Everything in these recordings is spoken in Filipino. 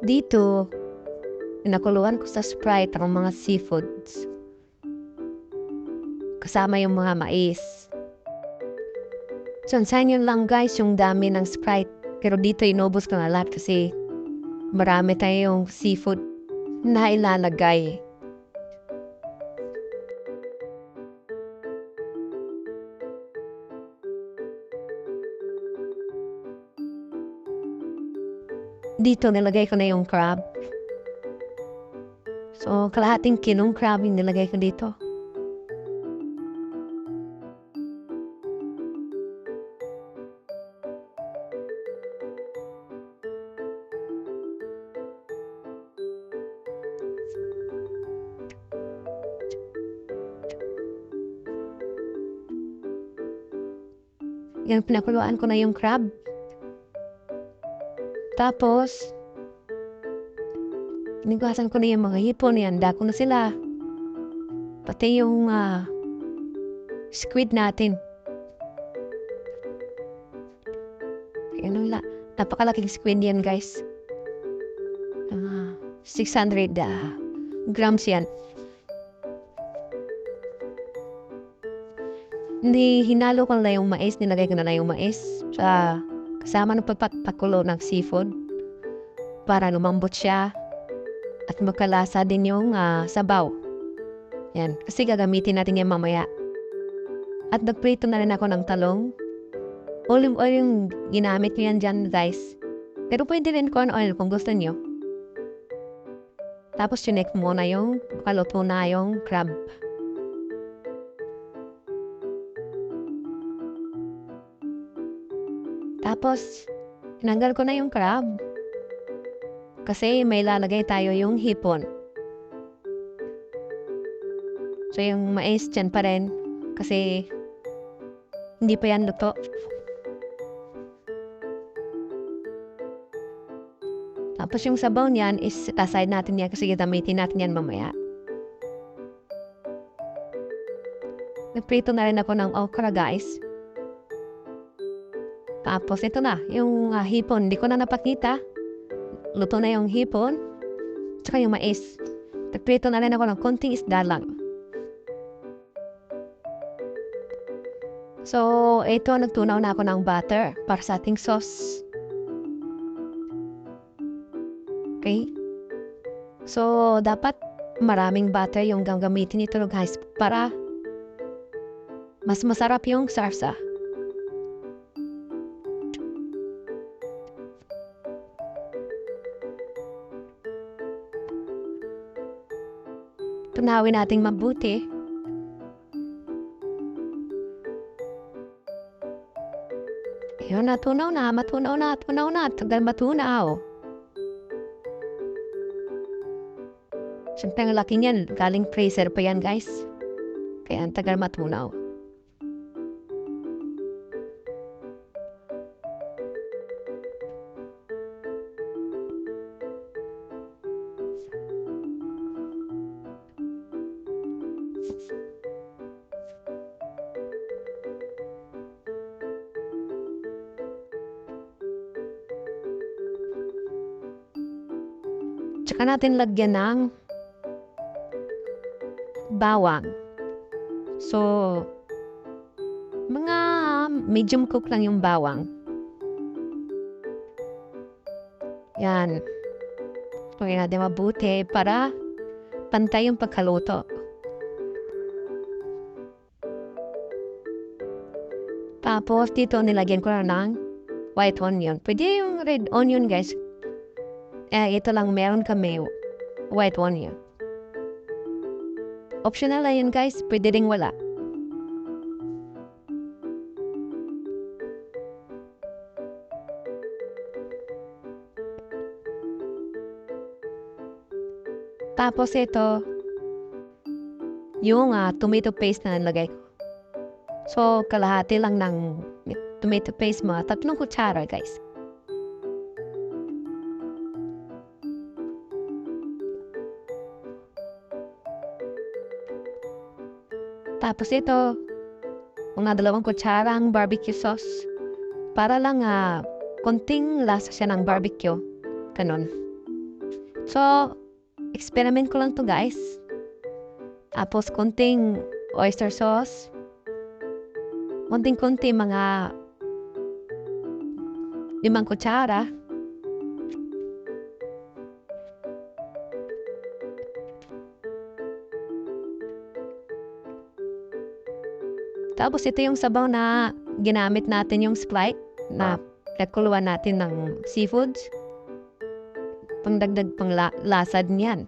Dito, pinakuluan ko sa Sprite ang mga seafoods. Kasama yung mga mais. So, sa inyo lang guys yung dami ng Sprite. Pero dito inubos ko na lahat kasi marami tayong seafood na ilalagay. Dito nilagay ko na yung crab. So, kalahating kilong crab yung nilagay ko dito. Yan, pinakuluan ko na yung crab. Tapos, iniguasan ko na yung mga hipon. Ihanda ko na sila. Pati yung squid natin. Yan, napakalaking squid yan guys. 600 grams yan. Hindi hinalo ko na yung mais. Nilagay ko na yung mais. Sa kasama ng pagpapakulo ng seafood. Para lumambot siya. At magkalasa din yung sabaw. Yan. Kasi gagamitin natin yan mamaya. At nagprito na rin ako ng talong. Olive oil yung ginamit ko yan dyan guys. Pero pwede rin corn oil kung gusto nyo. Tapos chinek mo na yung kaluto na yung crab. Tapos, tinanggal ko na yung crab. Kasi may lalagay tayo yung hipon. So, yung mais dyan pa rin. Kasi, hindi pa yan luto. Tapos, yung sabaw niyan is aside natin yan kasi gamitin natin yan mamaya. Nagprito na rin ako ng okra guys. Tapos, ito na. Yung hipon. Hindi ko na napakita. Luto na yung hipon. Tsaka yung mais. Nagprito na rin ako ng konting isda lang. So, ito. Nagtunaw na ako ng butter para sa ating sauce. Okay? So, dapat maraming butter yung gagamitin ito guys para mas masarap yung sarsa. Tunawin nating mabuti. Ayun, matunaw na. Tagal matunaw. Siyempre, ang laki niyan. Galing freezer pa yan, guys. Kaya ang tagal matunaw. Tsaka natin lagyan ng bawang. So, mga medium cook lang yung bawang. Yan. Tuloy natin mabuti para pantay yung pagkaluto. Tapos, dito nilagyan ko na ng white onion. Pwede yung red onion, guys. Ito lang meron kami white onion. Optional na yun guys, pwede rin wala. Tapos ito, yung tomato paste na nalagay ko. So, kalahati lang ng tomato paste mo, 3 kutsara guys. Tapos ito, mga 2 kutsarang barbecue sauce. Para lang konting lasa siya ng barbecue. Ganun. So, experiment ko lang to guys. Tapos, konting oyster sauce. Konting-konti, mga 5 kutsara. Tapos, ito yung sabaw na ginamit natin yung Sprite na nakuluan natin ng seafoods. Pangdagdag lasad niyan.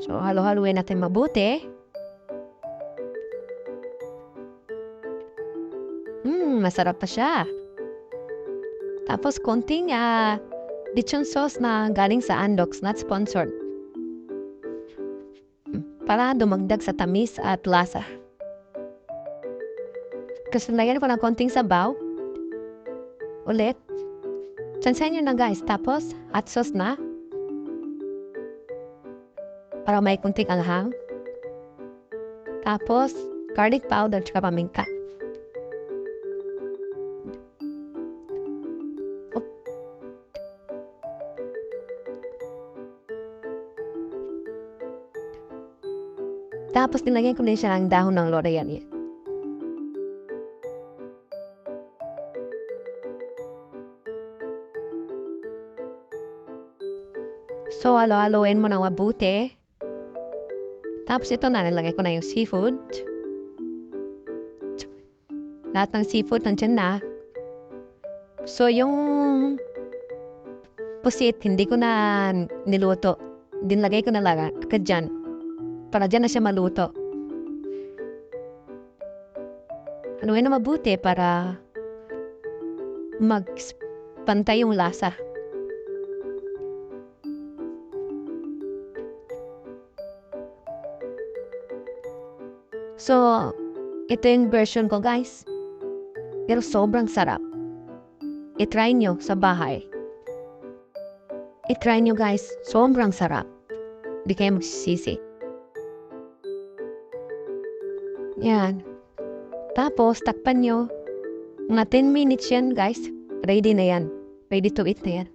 So, halo-haluin natin mabuti. Masarap pa siya. Tapos, konting lechon sauce na galing sa Andox, not sponsored. Para dumagdag sa tamis at lasa. Kasi lagyan ko ng konting sabaw. Ulit. Tsansayin nyo na guys. Tapos, hot sauce na. Para may konting anghang. Tapos, garlic powder tsaka paminta. Tapos, nilagyan ko din siya ng dahon ng loryan. So, halo-haloin mo ng mabuti. Tapos, ito na, nilagay ko na yung seafood. Lahat ng seafood nandiyan na. So, yung pusit, hindi ko na niluto. Dinlagay ko na lang agad dyan. Para dyan na siya maluto. Haluin na mabuti para magpantay yung lasa. So, ito yung version ko guys. Pero sobrang sarap. I-try nyo sa bahay. I-try nyo guys. Sobrang sarap. Di kayo magsisisi. Yan. Tapos, takpan nyo. Mga 10 minutes yan, guys. Ready na yan. Ready to eat na yan.